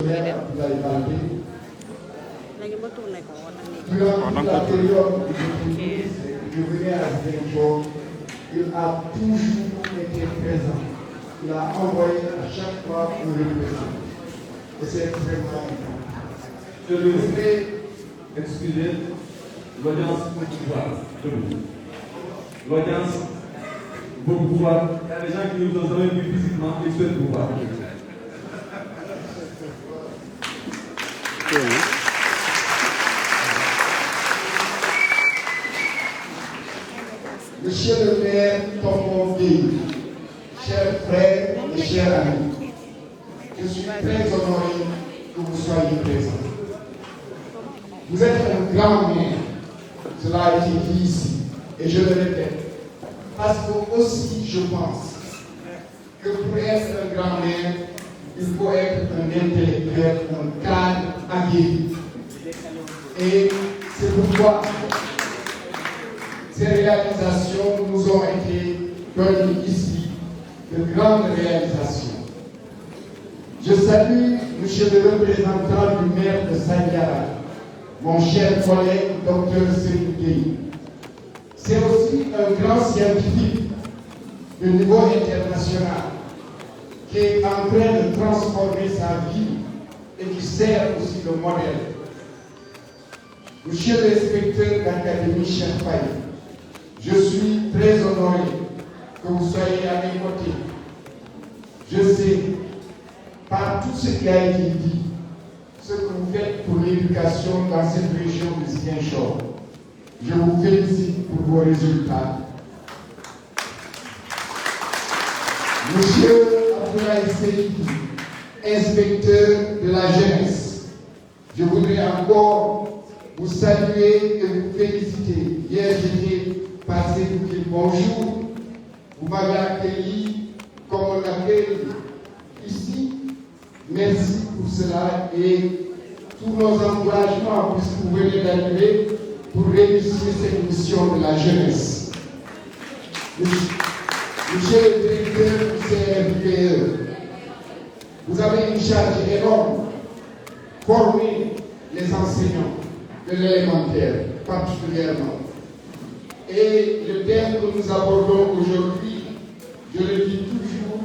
Durant la période où je venais à Ziguinchor, il a toujours été présent. Il a envoyé à chaque fois un représentant. Et c'est extrêmement important. Je voudrais excuser l'audience pour pouvoir. L'audience pour pouvoir. Il y a des gens qui nous ont jamais vu physiquement et souhaitent pouvoir. Monsieur le maire Tonton Gueye, chers frères et chers amis, je suis très honoré que vous soyez présents. Vous êtes un grand maire, cela a été dit ici, et je le répète, parce que aussi je pense que pour être un grand maire, il faut être un intellectuel, un cadre aguerri. Et c'est pourquoi ces réalisations nous ont été données ici, de grandes réalisations. Je salue monsieur le représentant du maire de Sandiara, mon cher collègue Dr Seydou Gueye. C'est aussi un grand scientifique de niveau international qui est en train de transformer sa vie et qui sert aussi de modèle. Monsieur l'inspecteur d'académie Cheikh Faye, je suis très honoré que vous soyez à mes côtés. Je sais, par tout ce qui a été dit, ce que vous faites pour l'éducation dans cette région de Ziguinchor. Je vous félicite pour vos résultats. Monsieur Abdoulaye Seydou, inspecteur de la jeunesse, je voudrais encore vous saluer et vous féliciter. Hier, j'étais passé vous dire bonjour. Vous m'avez accueilli comme on accueille ici. Merci pour cela et tous nos encouragements puisque vous venez d'arriver pour réussir cette mission de la jeunesse. Monsieur le directeur du CRPE, vous avez une charge énorme, former les enseignants de l'élémentaire particulièrement. Et le thème que nous abordons aujourd'hui, je le dis toujours,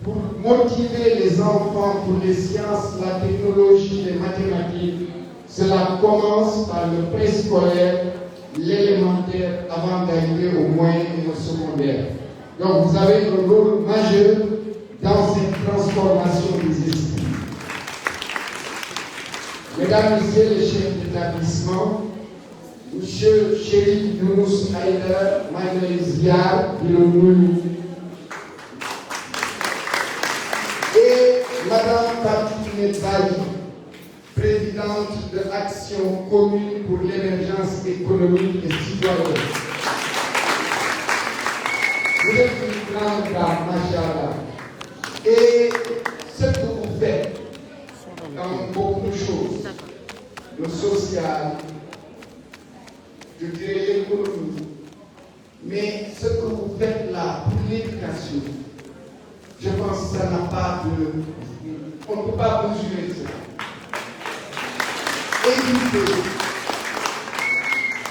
pour motiver les enfants pour les sciences, la technologie, les mathématiques, cela commence par le préscolaire, l'élémentaire, avant d'arriver au moyen et au secondaire. Donc vous avez un rôle majeur dans cette transformation des esprits. Mesdames, Messieurs les chefs d'établissement, Monsieur Chérif Younous Haïdara, Maïlaïziar, Bilonouni, et Madame Fatine Bali, présidente de l'Action commune pour l'émergence économique et citoyenne. Vous êtes une grande dame, machallah. Et ce que vous faites dans beaucoup de choses, le social, je dirais l'économie, mais ce que vous faites là pour l'éducation, je pense que ça n'a pas de... On ne peut pas mesurer ça. Éduquer,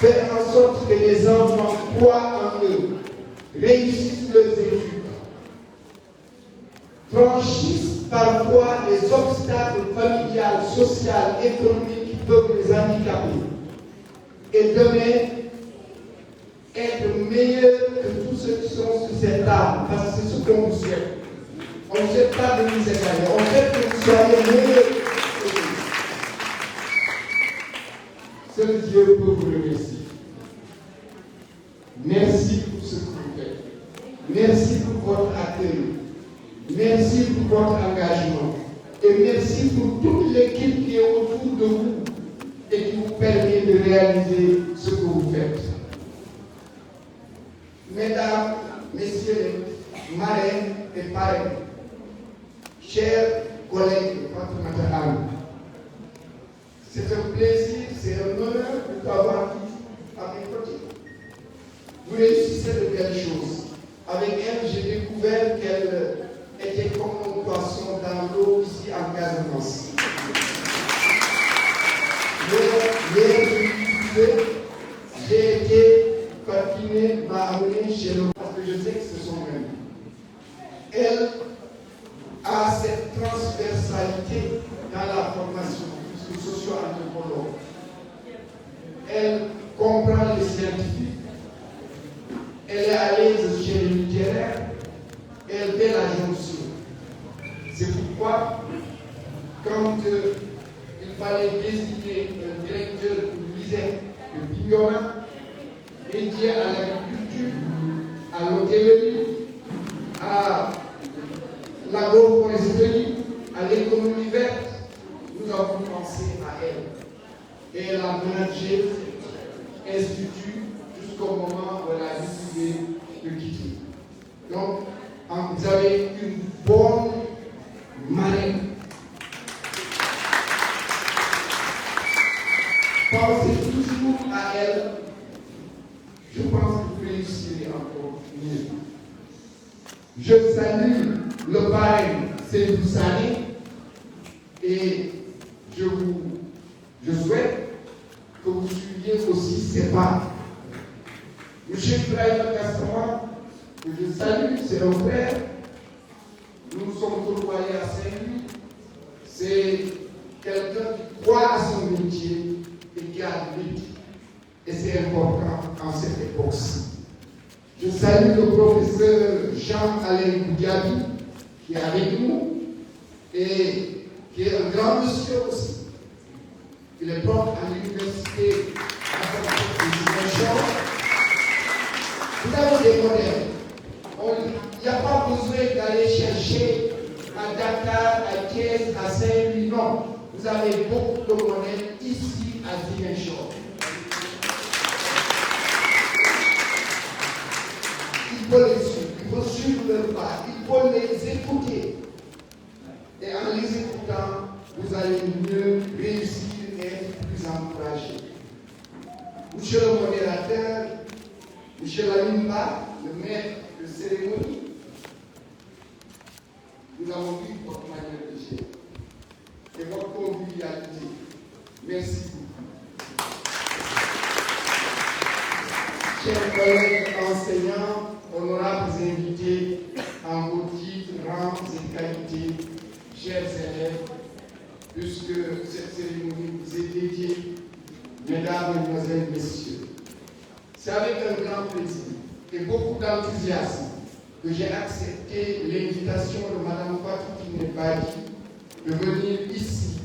faire en sorte que les enfants croient en eux, réussissent leurs études, franchissent parfois les obstacles familiales, sociaux, économiques qui peuvent les handicaper. Et demain, être meilleur que tous ceux qui sont sur cette table, parce que c'est ce qu'on vous souhaite. On ne souhaite pas de nous égaler, on souhaite que vous soyez meilleurs que nous. Seul Dieu peut vous remercier. Merci pour ce que vous faites. Merci pour votre accueil. Merci pour votre engagement. Et merci pour toute l'équipe qui est autour de vous et qui vous permet de réaliser ce que vous faites. Mesdames, Messieurs les marraines et parrains, chers collègues patronatales, c'est un plaisir, c'est un honneur de vous avoir à mes côtés. Vous réussissez de belles choses. Avec elle, j'ai découvert qu'elle était comme un poisson dans l'eau ici en Casamance. Hier, j'ai été Fatine m'a amené chez nous parce que je sais que ce sont eux. Elle a cette transversalité dans la formation, puisque socio-anthropologue. Elle comprend les scientifiques, elle est à l'aise chez les littéraires, elle fait la jonction. C'est pourquoi, quand il fallait désigner un directeur pour l'ISEC de Bignona, dédié à l'agriculture, à l'hôtellerie, à l'agroforesterie, à l'économie verte, nous avons pensé à elle. Et elle a managé l'institut jusqu'au moment où elle a décidé de quitter. Donc, vous avez une bonne marraine. Pensez toujours à elle. Je pense que vous réussirez encore mieux. Je salue le parrain Seydou Sané et je souhaite que vous suiviez aussi ses pas. Monsieur Ibrahim Castro, que je salue, c'est un frère. Nous nous sommes côtoyés à Saint-Louis. C'est quelqu'un qui croit à son métier et qui a de. Et c'est important en cette époque-ci. Je salue le professeur Jean-Alain Goudiaby, qui est avec nous, et qui est un grand monsieur aussi. Il est prof à l'université de Ziguinchor. Vous avez des modèles. Il n'y a pas besoin d'aller chercher à Dakar, à Thiès, à Saint-Louis. Non, vous avez beaucoup de modèles ici à Ziguinchor. Il faut les suivre, il faut suivre leur pas, il faut les écouter. Et en les écoutant, vous allez mieux réussir et être plus encouragé. Monsieur le modérateur, Monsieur Lamimba, le maître de cérémonie, nous avons vu votre manière de gérer et votre convivialité. Merci beaucoup. Chers collègues enseignants, honorables invités en vos titres, rangs et qualités, chers élèves, puisque cette cérémonie vous est dédiée, mesdames, mesdemoiselles, messieurs, c'est avec un grand plaisir et beaucoup d'enthousiasme que j'ai accepté l'invitation de Mme Fatou Kiné Badi de venir ici,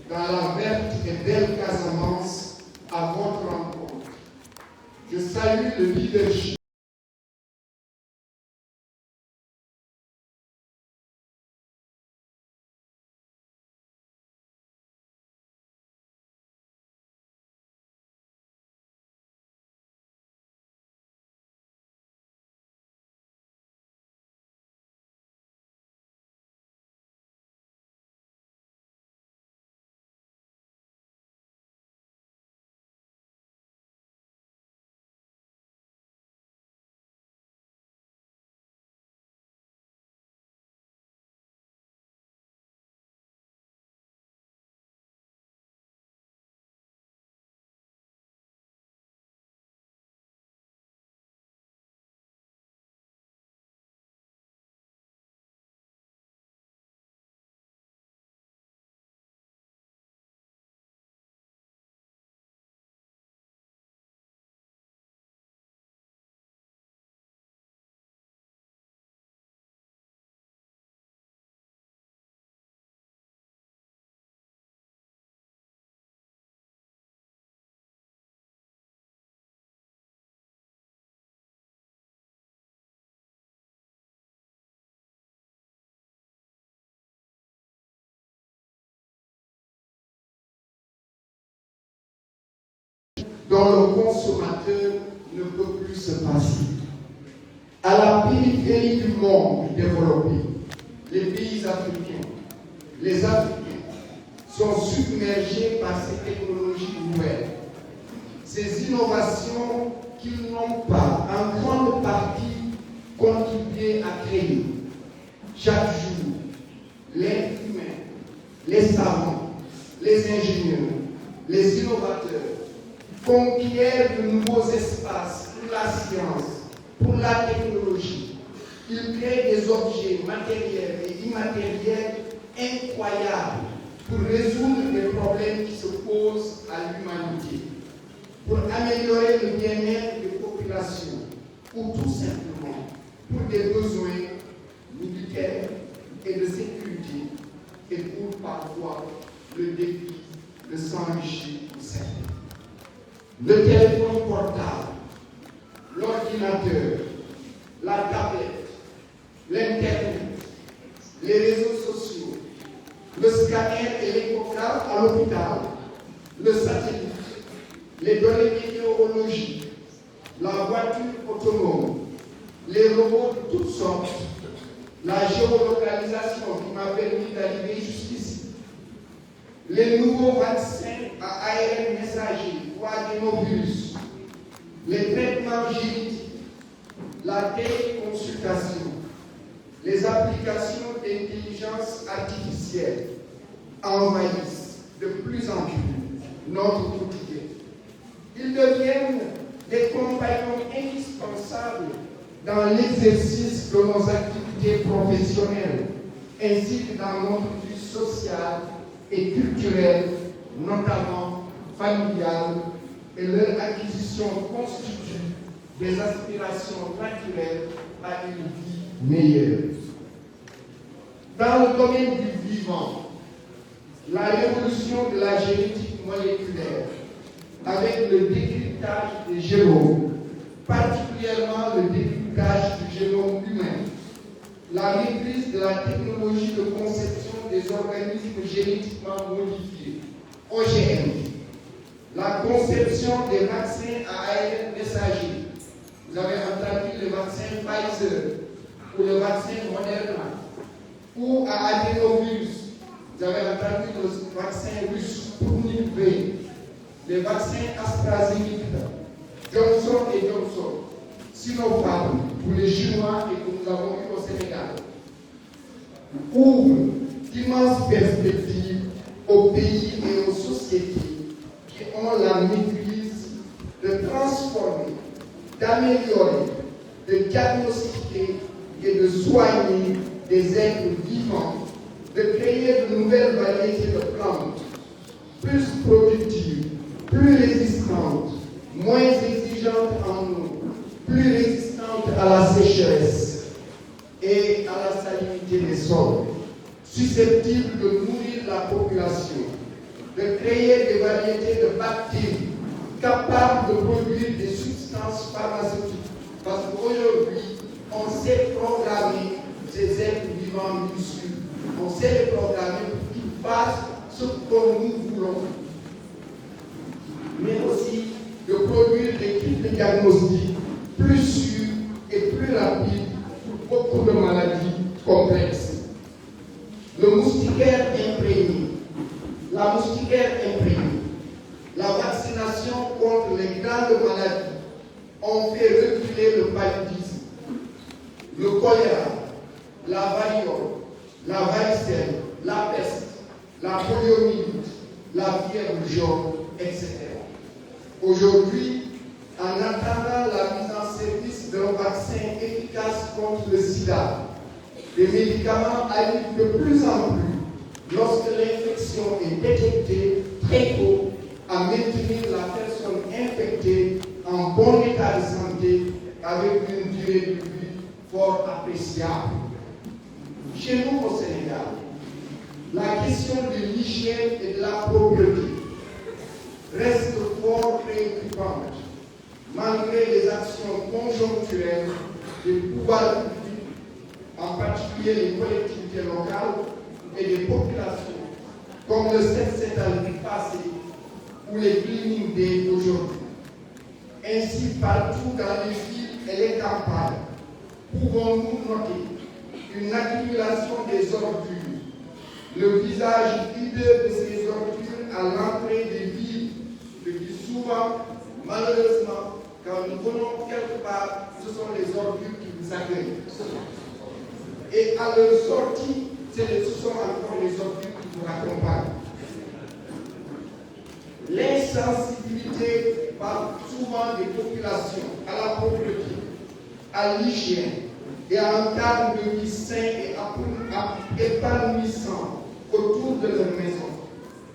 dans la verte et belle Casamance, à votre rencontre. Je salue le leadership dont le consommateur ne peut plus se passer. À la périphérie du monde développé, les pays africains, les Africains sont submergés par ces technologies nouvelles. Ces innovations qu'ils n'ont pas, en grande partie, contribué à créer. Chaque jour, les humains, les savants, les ingénieurs, les innovateurs conquièrent de nouveaux espaces pour la science, pour la technologie. Ils créent des objets matériels et immatériels incroyables pour résoudre les problèmes qui se posent à l'humanité, pour améliorer le bien-être des populations, ou tout simplement pour des besoins militaires et de sécurité, et pour parfois le défi de s'enrichir pour certains. Le téléphone portable, l'ordinateur, la tablette, l'Internet, les réseaux sociaux, le scanner et l'échographe à l'hôpital, le satellite, les données météorologiques, la voiture autonome, les robots de toutes sortes, la géolocalisation qui m'a permis d'arriver jusqu'ici, les nouveaux vaccins à ARN messager ou adénovirus, les traitements génétiques, la téléconsultation, les applications d'intelligence artificielle envahissent de plus en plus notre quotidien. Ils deviennent des compagnons indispensables dans l'exercice de nos activités professionnelles, ainsi que dans notre vie sociale et culturelle, notamment familiale, et leur acquisition constitue des aspirations naturelles à une vie meilleure. Dans le domaine du vivant, la révolution de la génétique moléculaire, avec le décryptage des génomes, particulièrement le décryptage du génome humain, la maîtrise de la technologie de conception des organismes génétiquement modifiés, OGM, la conception des vaccins à ARN messager. Vous avez entendu le vaccin Pfizer ou le vaccin Moderna, ou à adénovirus. Vous avez entendu le vaccin russe Sputnik V, les vaccins AstraZeneca, Johnson & Johnson, Sinopharm pour les Chinois et que nous avons eu au Sénégal, ouvrent d'immenses perspectives aux pays et aux sociétés qui ont la maîtrise de transformer, d'améliorer, de diagnostiquer et de soigner des êtres vivants, de créer de nouvelles variétés de plantes, plus productives, plus résistantes, moins exigeantes en eau, plus résistantes à la sécheresse et à la salinité des sols, susceptibles de nourrir la population, de créer des variétés de bactéries capables de produire des substances pharmaceutiques. Parce qu'aujourd'hui, on sait programmer ces êtres vivants minuscules. On sait les programmer pour qu'ils fassent ce que nous voulons. Mais aussi de produire des kits de diagnostic plus sûrs et plus rapides pour beaucoup de maladies complexes. Le moustiquaire imprégné, la moustiquaire imprégnée, la vaccination contre les grandes maladies ont fait reculer le paludisme, le choléra, la variole, la varicelle, la peste, la poliomyélite, la fièvre jaune, etc. Aujourd'hui, en attendant la mise en service d'un vaccin efficace contre le sida, les médicaments arrivent de plus en plus, lorsque l'infection est détectée très tôt, à maintenir la personne infectée en bon état de santé avec une durée de vie fort appréciable. Chez nous au Sénégal, la question de l'hygiène et de la propreté reste fort préoccupante, malgré les actions conjoncturelles des pouvoirs publics, en particulier les collectivités locales et les populations, comme le 7 avril passé ou les cleaning days d'aujourd'hui. Ainsi, partout dans les villes et les campagnes, pouvons-nous noter une accumulation des ordures, le visage hideux de ces ordures à l'entrée des villes, ce qui souvent, malheureusement, quand nous venons quelque part, ce sont les ordures qui nous accueillent. Et à leur sortie, ce sont encore les ordures qui nous accompagnent. Les insensibilité par souvent des populations à la pauvreté, à l'hygiène et à un cadre de vie sain et épanouissant autour de leur maison.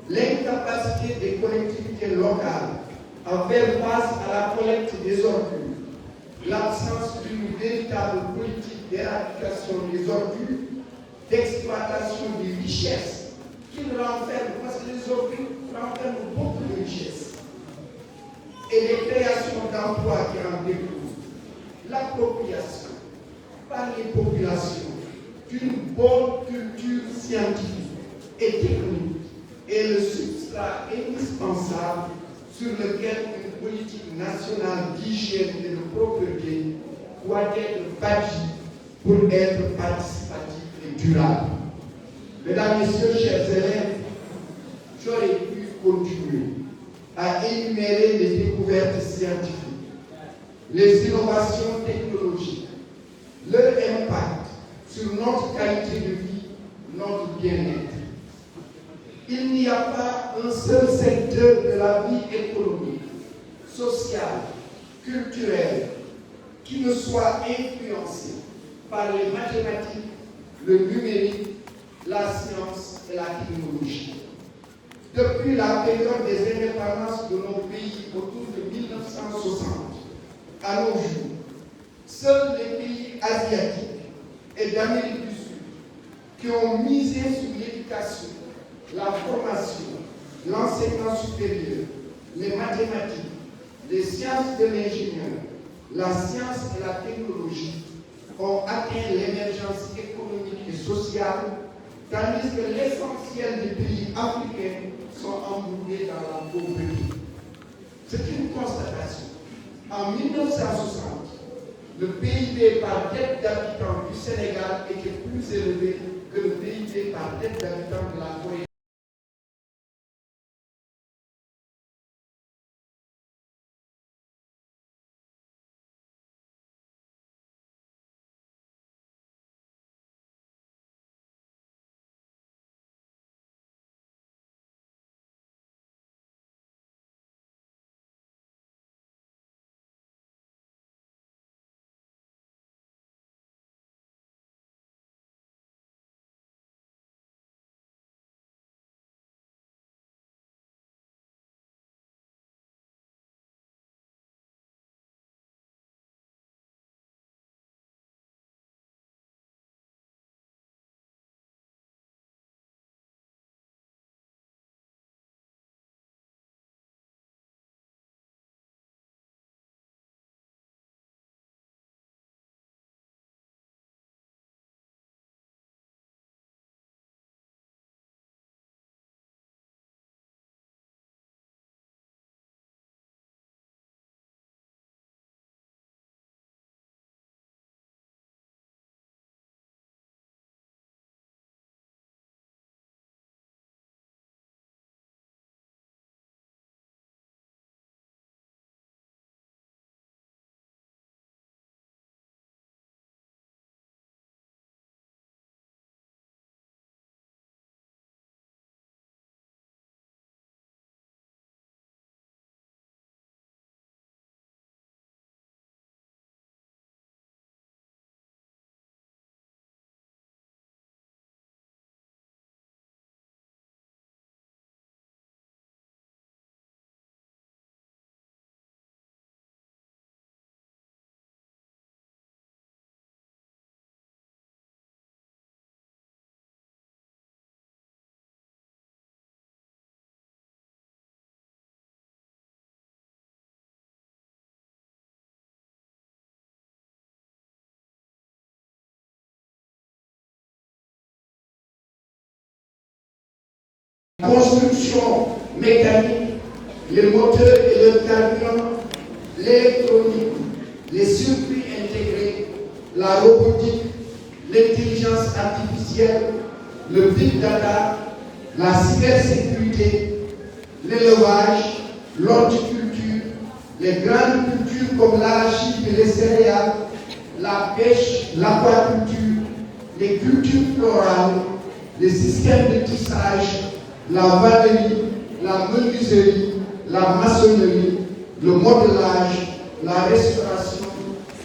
L'incapacité des collectivités locales à faire face à la collecte des ordures, l'absence d'une véritable politique d'éradication des ordures, d'exploitation des richesses qui renferment, parce que les ordures renferment beaucoup de richesses, et les créations d'emplois qui en découlent, l'appropriation par les populations d'une bonne culture scientifique et technique est le substrat indispensable sur lequel une politique nationale d'hygiène et de propreté doit être bâtie pour être participative et durable. Mesdames, Messieurs, chers élèves, j'aurais pu continuer à énumérer les découvertes scientifiques, les innovations technologiques, leur impact sur notre qualité de vie, notre bien-être. Il n'y a pas un seul secteur de la vie économique, sociale, culturelle, qui ne soit influencé par les mathématiques, le numérique, la science et la technologie. Depuis la période des indépendances de nos pays autour de 1960 à nos jours, seuls les pays asiatiques et d'Amérique du Sud qui ont misé sur l'éducation, la formation, l'enseignement supérieur, les mathématiques, les sciences de l'ingénieur, la science et la technologie ont atteint l'émergence économique et sociale, tandis que l'essentiel des pays africains sont engloutis dans la pauvreté. C'est une constatation. En 1960, le PIB par tête d'habitant du Sénégal était plus élevé que le PIB par tête d'habitant de la Corée. La construction mécanique, les moteurs et le carburant, l'électronique, les circuits intégrés, la robotique, l'intelligence artificielle, le big data, la cybersécurité, l'élevage, l'horticulture, les grandes cultures comme l'arachide et les céréales, la pêche, l'aquaculture, les cultures florales, les systèmes de tissage, la vannerie, la menuiserie, la maçonnerie, le modelage, la restauration,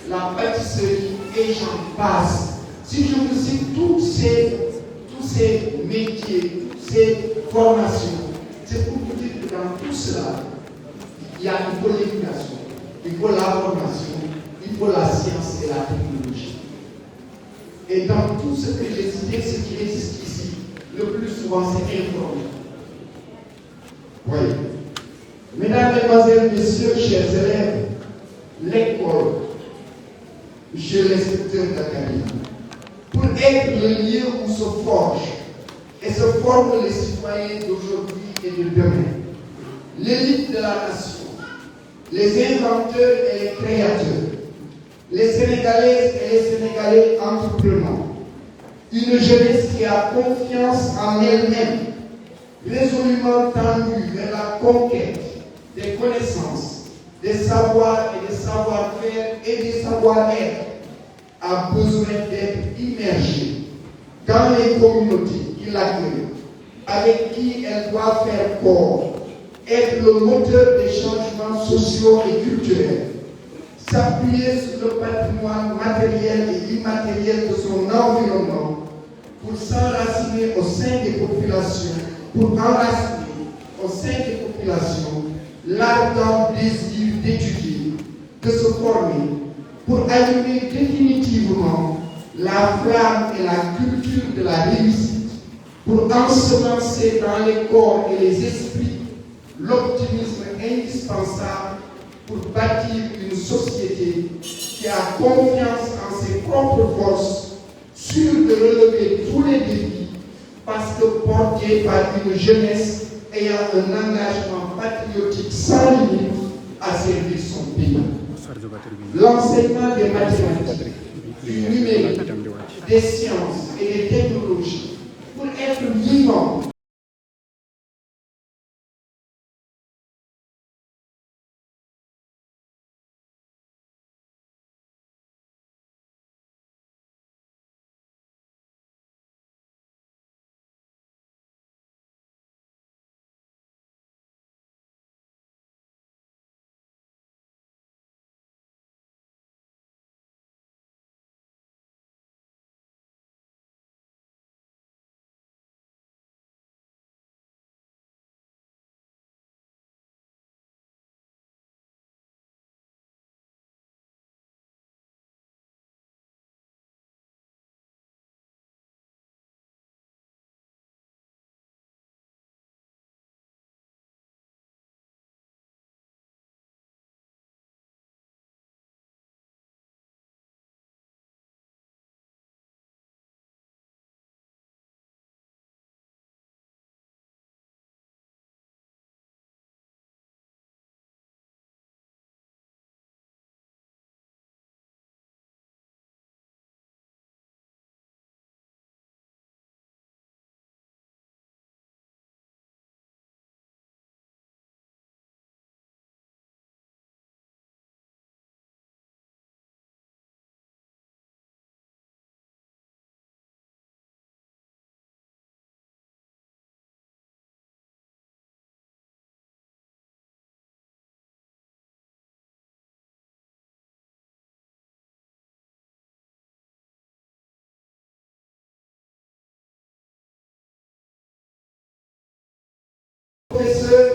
la pâtisserie et j'en passe. Si je vous cite tous ces métiers, toutes ces formations, c'est pour vous dire que dans tout cela, il faut l'éducation, il faut la formation, il faut la science et la technologie. Et dans tout ce que j'ai cité, ce qui existe ici, le plus souvent, c'est informel. Voyez. Mesdames, Mesdemoiselles, Messieurs, chers élèves, l'école, monsieur l'inspecteur d'académie, pour être le lieu où se forgent et se forment les citoyens d'aujourd'hui et de demain, l'élite de la nation, les inventeurs et les créateurs, les Sénégalaises et les Sénégalais entreprenants, une jeunesse qui a confiance en elle-même, résolument tendue vers la conquête des connaissances, des savoirs et des savoir-faire et des savoir-être, a besoin d'être immergée dans les communautés qui l'accueillent, avec qui elle doit faire corps, être le moteur des changements sociaux et culturels, s'appuyer sur le patrimoine matériel et immatériel de son environnement pour s'enraciner au sein des populations, pour enraciner au sein des populations l'ardent désir d'étudier, de se former, pour allumer définitivement la flamme et la culture de la réussite, pour ensemencer dans les corps et les esprits l'optimisme indispensable pour bâtir une société qui a confiance en ses propres forces, sûre de relever tous les défis, parce que portée par une jeunesse ayant un engagement patriotique sans limite à servir son pays. L'enseignement des mathématiques, du numérique, des sciences et des technologies, pour être vivant, le professeur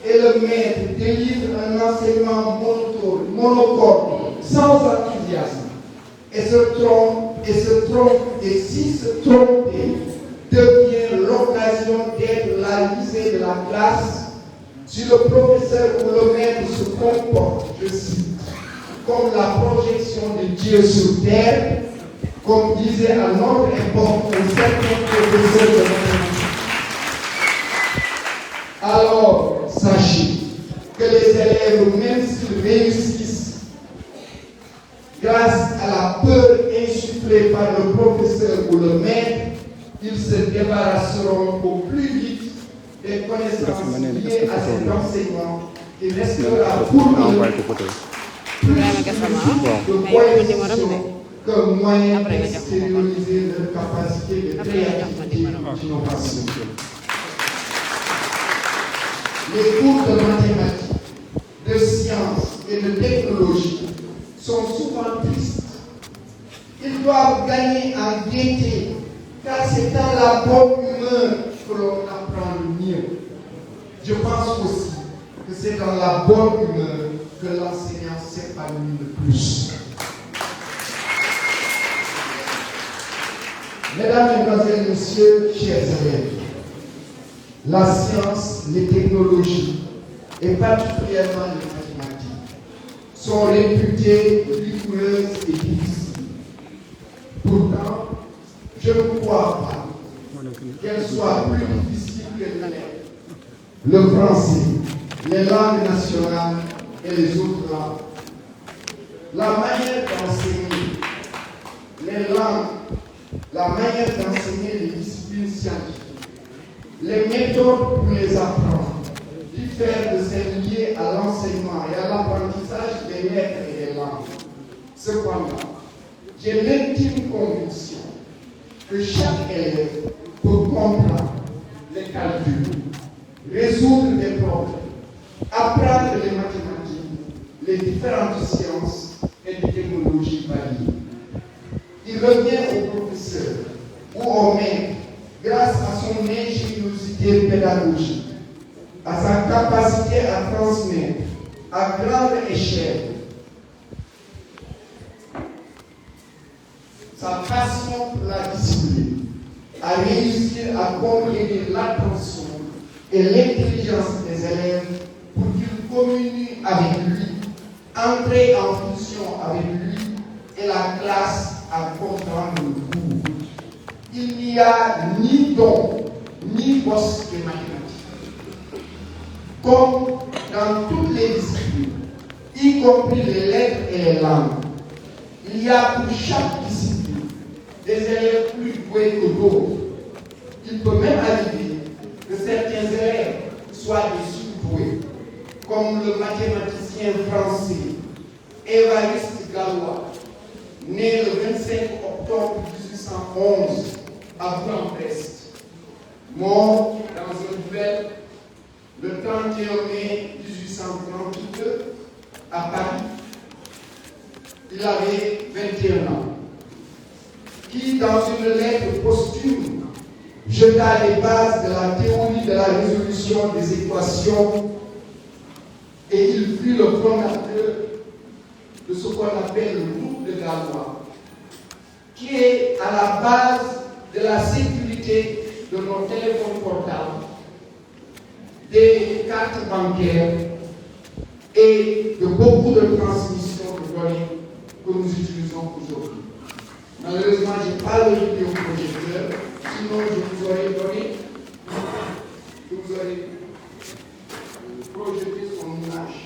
et le maître délivrent un enseignement monocorde, sans enthousiasme, et se trompe, et si se tromper devient l'occasion d'être la risée de la classe, si le professeur ou le maître se comporte, je cite, comme la projection de Dieu sur terre, comme disait à notre époque un certain professeur de mathématiques. Alors, sachez que les élèves, même s'ils réussissent, grâce à la peur insufflée par le professeur ou le maître, ils se débarrasseront au plus vite des connaissances liées à cet enseignement qui restera pour eux plus de coalition que moyen d'extérioriser leur capacité de créativité et d'innovation. Les cours de mathématiques, de sciences et de technologie sont souvent tristes. Ils doivent gagner en gaieté, car c'est dans la bonne humeur que l'on apprend le mieux. Je pense aussi que c'est dans la bonne humeur que l'enseignant s'épanouit le plus. Mesdames, Mesdemoiselles, Messieurs, chers élèves, la science, les technologies, et particulièrement les mathématiques, sont réputées rigoureuses et difficiles. Pourtant, je ne crois pas qu'elles soient plus difficiles que les lettres, le français, les langues nationales et les autres langues. La manière d'enseigner les langues, la manière d'enseigner les disciplines scientifiques, les méthodes pour les apprendre diffèrent de celles liées à l'enseignement et à l'apprentissage des lettres et des langues. Cependant, j'ai l'intime conviction que chaque élève peut comprendre les calculs, résoudre des problèmes, apprendre les mathématiques, les différentes sciences et les technologies variées. Il revient au professeur ou au maître, grâce à son ingéniosité pédagogique, à sa capacité à transmettre à grande échelle sa passion pour la discipline, à réussir à conquérir l'attention et l'intelligence des élèves pour qu'ils communient avec lui, entrer en fusion avec lui et la classe à comprendre le cours. Il n'y a ni don, ni bosse de mathématiques. Comme dans toutes les disciplines, y compris les lettres et les langues, il y a pour chaque discipline des élèves plus doués que d'autres. Il peut même arriver que certains élèves soient des surdoués, comme le mathématicien français Évariste Galois, né le 25 octobre 1811 à Bourg-en-Bresse, mort dans un duel le 31 mai 1832 à Paris. Il avait 21 ans, qui, dans une lettre posthume, jeta les bases de la théorie de la résolution des équations, et il fut le fondateur de ce qu'on appelle le groupe de Galois, qui est à la base de la sécurité de nos téléphones portables, des cartes bancaires et de beaucoup de transmissions de données que nous utilisons aujourd'hui. Malheureusement, je n'ai pas le vidéoprojecteur, sinon je vous aurais donné, je vous aurais projeté son image.